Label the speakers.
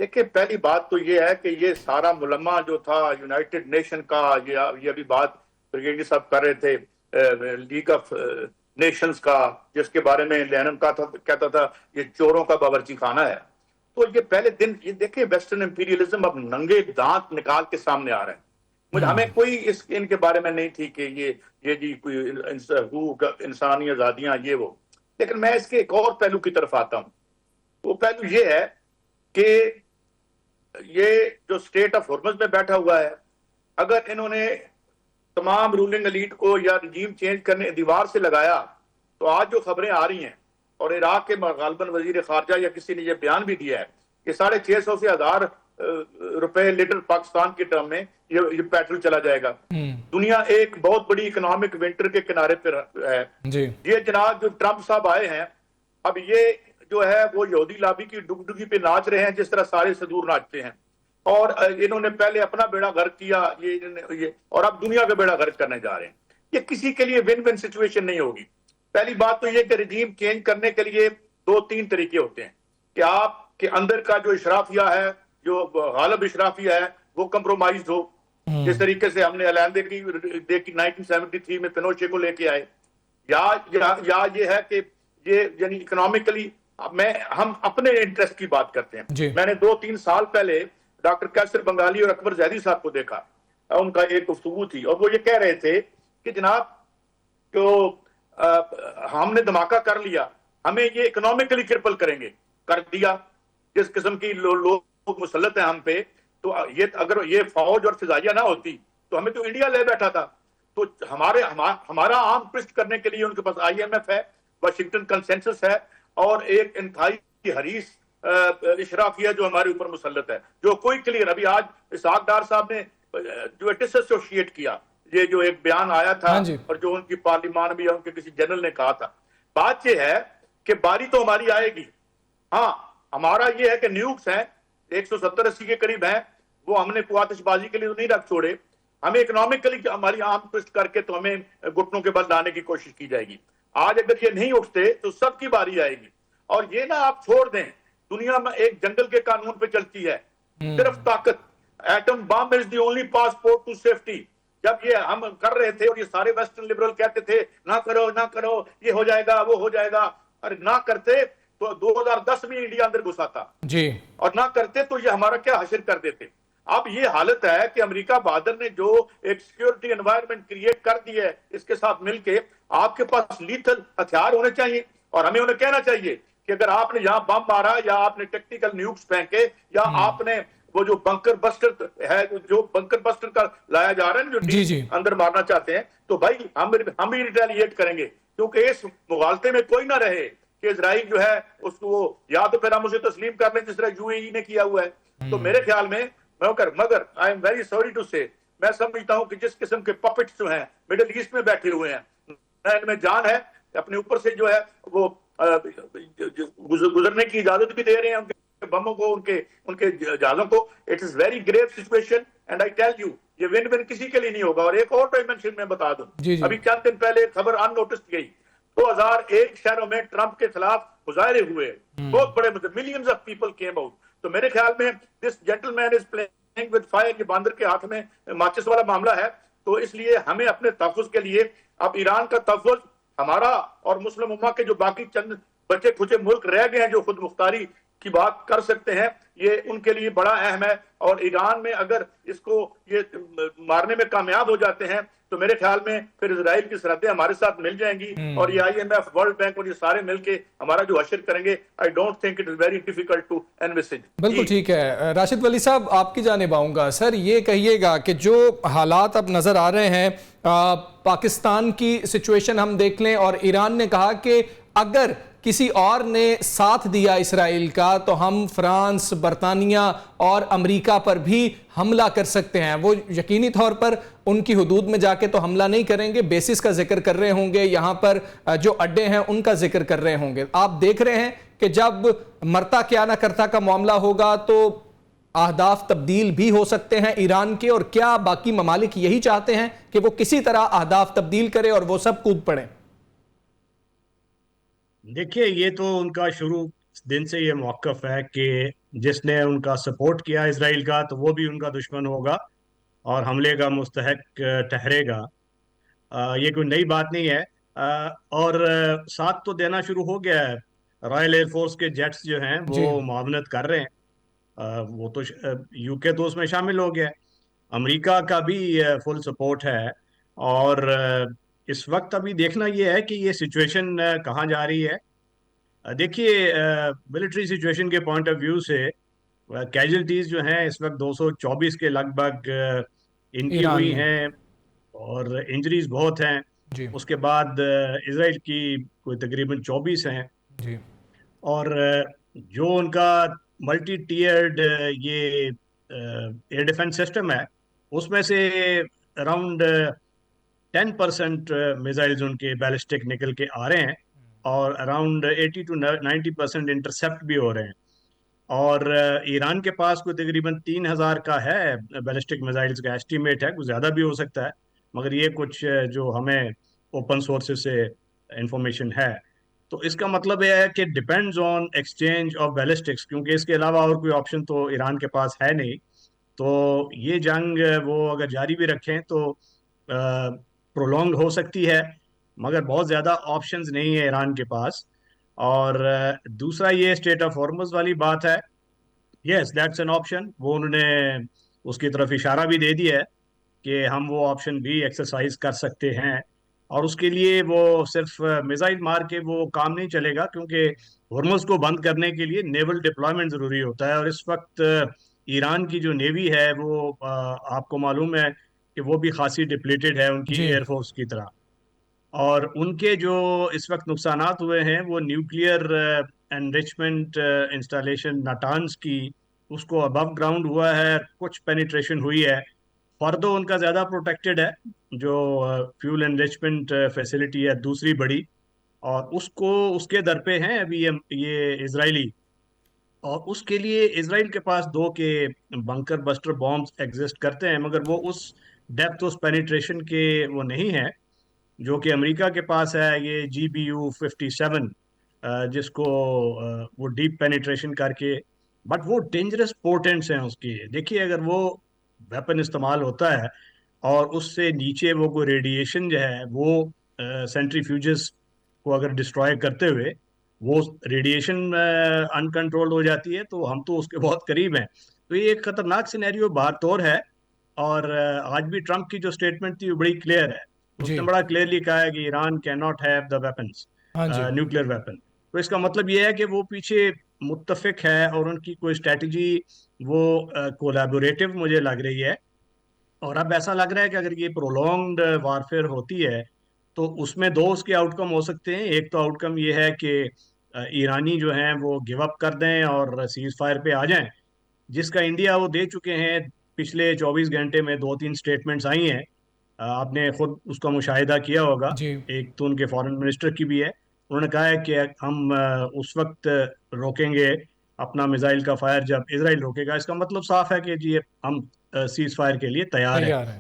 Speaker 1: देखिए, पहली बात तो ये है कि ये सारा मुलम्मा जो था यूनाइटेड नेशन का, ये अभी बात ब्रिगेडियर साहब कर रहे थे लीग ऑफ नेशंस का, जिसके बारे में लेनिन का था, कहता था ये चोरों का बावर्ची खाना है। तो ये पहले दिन ये देखे, वेस्टर्न इंपीरियलिज्म अब नंगे दांत निकाल के सामने आ रहे हैं। मुझे हमें कोई इनके बारे में नहीं थी कि ये जी कोई इंसानी आजादियां ये वो। लेकिन मैं इसके एक और पहलू की तरफ आता हूँ। वो पहलू ये है कि ये जो स्टेट ऑफ हॉर्मज में बैठा हुआ है, अगर इन्होंने तमाम रूलिंग एलीट को या रजीम चेंज करने दीवार से लगाया, तो आज जो खबरें आ रही हैं, और इराक के गालिबन वजीर खारजा या किसी ने ये बयान भी दिया है कि 650 से 1000 रुपए लीटर पाकिस्तान के टर्म में ये पेट्रोल चला जाएगा। दुनिया एक बहुत बड़ी इकोनॉमिक विंटर के किनारे पर है जी। ये जनाब जो ट्रंप साहब आए हैं, अब ये जो है वो यहूदी लाबी की डुगडुगी पे नाच रहे हैं, जिस तरह सारे सदूर नाचते हैं। और इन्होंने पहले अपना बेड़ा गर्क किया ये और अब दुनिया का बेड़ा गर्क करने जा रहे हैं। ये किसी के लिए विन विन सिचुएशन नहीं होगी। पहली बात तो ये कि रिजीम चेंज करने के लिए 2-3 तरीके होते हैं कि आपके अंदर का जो इशराफिया है, जो गालिब इशराफिया है, वो कंप्रोमाइज हो, जिस तरीके से हमने अलैंदे की 1973 में पिनोचे को लेके आए, या ये है कि ये यानी इकोनॉमिकली हम अपने इंटरेस्ट की बात करते हैं। मैंने 2-3 साल पहले डॉक्टर कैसर बंगाली और अकबर जैदी साहब को देखा, उनका एक गुफ्तगू थी, और वो ये कह रहे थे कि जनाब तो हमने धमाका कर लिया, हमें ये इकोनॉमिकली क्रिपल करेंगे, कर दिया। जिस किस्म की लोग मुसल्लत हैं हम पे, तो ये अगर ये फौज और फिजाइया ना होती तो हमें तो इंडिया ले बैठा था। तो हमारा आर्म ट्विस्ट करने के लिए उनके पास IMF है, वाशिंगटन कंसेंसस है, और एक इंतहाई हरीस इशराफिया जो हमारे ऊपर मुसल्लत है, जो कोई क्लियर। अभी आज इसहाक डार साहब ने जो डिसोशिएट किया, ये जो एक बयान आया था और जो उनकी पार्लियामान में या उनके किसी जनरल ने कहा था, बात ये है कि बारी तो हमारी आएगी। हाँ, हमारा ये है कि न्यूक्स हैं 170-80 के करीब हैं, वो हमने आतिशबाजी के लिए तो नहीं रख छोड़े। हमें इकोनॉमिकली हमारी आर्म ट्विस्ट करके तो हमें घुटनों के बल लाने की कोशिश की जाएगी। आज अगर ये नहीं उठते तो सबकी बारी आएगी। और ये ना आप छोड़ दें, दुनिया में एक जंगल के कानून पे चलती है, सिर्फ ताकत। Atom bomb is the only passport to safety. जब ये हम कर रहे थे और ये सारे वेस्टर्न लिबरल कहते थे ना करो ना करो, ये हो जाएगा वो हो जाएगा, अरे ना करते तो 2010 में इंडिया अंदर घुसा था जी, और ना करते तो ये हमारा क्या हशर कर देते। अब ये हालत है कि अमेरिका बहादुर ने जो एक सिक्योरिटी एनवायरनमेंट क्रिएट कर दी है, इसके साथ मिलके आपके पास लीथल हथियार होने चाहिए, और हमें उन्हें कहना चाहिए कि अगर आपने यहाँ बम मारा, या आपने टेक्निकल न्यूक्स फेंके, या आपने वो जो बंकर बस्टर है, जो बंकर बस्टर का लाया जा रहा है जो जी अंदर मारना चाहते हैं, तो भाई हम भी रिटेलिएट करेंगे। क्योंकि इस मुगालते में कोई ना रहे कि इजराइल जो है उसको या तो फिर हम उसे तस्लीम कर लें जिस तरह UAE ने किया हुआ है। तो मेरे ख्याल में मगर I am very sorry to say, मैं समझता हूं कि जिस किस्म के पपेट्स जो हैं मिडिल ईस्ट में बैठे हुए हैं, इनमें जान है, अपने ऊपर से जो है वो गुजरने की इजाजत भी दे रहे हैं उनके बमों को, उनके जहाजों को। It is very grave situation, and I tell you ये विन विन किसी के लिए नहीं होगा। और एक और डायमेंशन में बता दूं, अभी चंद दिन पहले खबर अननोटिस गई, 2001 शहरों में ट्रंप के खिलाफ मुजाहरे हुए, बहुत बड़े, millions of people came out. तो मेरे ख्याल में this gentleman is playing with fire, ये बांदर के हाथ में माचिस वाला मामला है। तो इसलिए हमें अपने तहफ़्फ़ुज़ के लिए, अब ईरान का तहफ़्फ़ुज़ हमारा और मुस्लिम उम्मा के जो बाकी चंद बचे खुचे मुल्क रह गए हैं जो खुद मुख्तारी की बात कर सकते हैं, ये उनके लिए बड़ा अहम है। और ईरान में अगर इसको ये मारने में कामयाब हो जाते हैं तो मेरे ख्याल में फिर इजराइल की सरहदें हमारे साथ मिल जाएंगी, और ये IMF, वर्ल्ड बैंक और ये सारे मिलके हमारा जो हशर करेंगे, I don't think it is very difficult to envisage.
Speaker 2: बिल्कुल ठीक है। राशिद वली साहब, आपकी जानिब आऊंगा। सर, ये कहिएगा कि जो हालात अब नजर आ रहे हैं, पाकिस्तान की सिचुएशन हम देख लें, और ईरान ने कहा कि अगर किसी और ने साथ दिया इसराइल का तो हम फ्रांस, बरतानिया और अमेरिका पर भी हमला कर सकते हैं। वो यकीनी तौर पर उनकी हुदूद में जाके तो हमला नहीं करेंगे, बेसिस का जिक्र कर रहे होंगे, यहाँ पर जो अड्डे हैं उनका जिक्र कर रहे होंगे। आप देख रहे हैं कि जब मरता क्या ना करता का मामला होगा तो अहदाफ तब्दील भी हो सकते हैं ईरान के, और क्या बाकी ममालिक यही चाहते हैं कि वो किसी तरह अहदाफ तब्दील करे और वो सब कूद पड़े?
Speaker 3: देखिए, ये तो उनका शुरू दिन से ये मौक़िफ़ है कि जिसने उनका सपोर्ट किया इसराइल का, तो वो भी उनका दुश्मन होगा और हमले का मुस्तहक ठहरेगा। ये कोई नई बात नहीं है। और साथ तो देना शुरू हो गया है। रॉयल एयरफोर्स के जेट्स जो हैं
Speaker 2: जी।
Speaker 3: वो मुआवनत कर रहे हैं। वो तो यूके तो उसमें शामिल हो गया है। अमेरिका का भी फुल सपोर्ट है। और इस वक्त अभी देखना ये है कि ये सिचुएशन कहाँ जा रही है। देखिए, मिलिट्री सिचुएशन के पॉइंट ऑफ व्यू से कैजुअल्टीज जो हैं इस वक्त 224 के लगभग इनकी
Speaker 2: ईरान
Speaker 3: हुई
Speaker 2: में।
Speaker 3: हैं और इंजरीज बहुत हैं।
Speaker 2: जी।
Speaker 3: उसके बाद इसराइल की कोई तकरीबन 24 हैं।
Speaker 2: जी।
Speaker 3: और जो उनका मल्टी टीयर्ड ये एयर डिफेंस सिस्टम है, उसमें से अराउंड 10% मिसाइल्स उनके बैलिस्टिक निकल के आ रहे हैं और अराउंड 80 to 90% इंटरसेप्ट भी हो रहे हैं। और ईरान के पास कोई तकरीबन 3,000 का है बैलिस्टिक मिसाइल्स का एस्टीमेट है, कुछ ज़्यादा भी हो सकता है, मगर ये कुछ जो हमें ओपन सोर्सेज से इंफॉर्मेशन है। तो इसका मतलब यह है कि depends on exchange of ballistics, क्योंकि इसके अलावा और कोई ऑप्शन तो ईरान के पास है नहीं। तो ये जंग वो अगर जारी भी रखें तो प्रोलॉन्ग हो सकती है, मगर बहुत ज़्यादा ऑप्शंस नहीं है ईरान के पास। और दूसरा ये स्टेट ऑफ हॉर्मस वाली बात है। Yes, that's an option. वो उन्होंने उसकी तरफ इशारा भी दे दिया है कि हम वो ऑप्शन भी एक्सरसाइज कर सकते हैं। और उसके लिए वो सिर्फ मिसाइल मार के वो काम नहीं चलेगा, क्योंकि हॉर्मस को बंद करने के लिए नेवल डिप्लॉयमेंट ज़रूरी होता है। और इस वक्त ईरान की जो नेवी है वो आपको मालूम है कि वो भी खासी डिप्लीटेड है उनकी
Speaker 2: जी।
Speaker 3: एयरफोर्स की तरह। और उनके जो इस वक्त नुकसानात हुए हैं वो न्यूक्लियर एनरिचमेंट इंस्टॉलेशन नाटान्स की, उसको अबव ग्राउंड हुआ है, कुछ पेनिट्रेशन हुई है। फर्दो उनका ज़्यादा प्रोटेक्टेड है, जो फ्यूल एनरिचमेंट फैसिलिटी है दूसरी बड़ी, और उसको उसके दर पे हैं अभी ये इजरायली। और उसके लिए इसराइल के पास दो के बंकर बस्टर बॉम्ब्स एग्जिस्ट करते हैं, मगर वो उस डेप्थ उस पेनिट्रेशन के वो नहीं है जो कि अमेरिका के पास है, ये GBU-57, जिसको वो डीप पेनिट्रेशन करके, बट वो डेंजरस पोर्टेंट्स हैं उसकी। देखिए, अगर वो वेपन इस्तेमाल होता है और उससे नीचे वो कोई रेडिएशन जो है वो सेंट्रीफ्यूजेस को अगर डिस्ट्रॉय करते हुए वो रेडिएशन अनकंट्रोल्ड हो जाती है, तो हम तो उसके बहुत करीब हैं। तो ये एक खतरनाक सिनेरियो बाहर तौर है। और आज भी ट्रंप की जो स्टेटमेंट थी वो बड़ी क्लियर है।
Speaker 2: जी।
Speaker 3: उसने बड़ा क्लियरली कहा है कि Iran can not have the weapons,
Speaker 2: हाँ जी।
Speaker 3: Nuclear weapon. तो इसका मतलब ये है कि वो पीछे मुत्तफिक है और उनकी कोई स्ट्रेटजी वो कोलैबोरेटिव मुझे लग रही है। और अब ऐसा लग रहा है कि अगर ये प्रोलॉन्ग्ड वारफेयर होती है तो उसमें दो उसके आउटकम हो सकते हैं। एक तो आउटकम ये है कि ईरानी जो हैं वो गिव अप कर दें और सीज फायर पे आ जाएं, जिसका इंडिया वो दे चुके हैं। पिछले 24 घंटे में 2-3 स्टेटमेंट्स आई हैं, आपने खुद उसका मुशाहिदा किया होगा।
Speaker 2: जी।
Speaker 3: एक तो उनके फॉरेन मिनिस्टर की भी है, उन्होंने कहा है कि हम उस वक्त रोकेंगे अपना मिसाइल का फायर जब इसराइल रोकेगा। इसका मतलब साफ है कि जी हम सीज फायर के लिए तैयार हैं।
Speaker 2: तैयार है।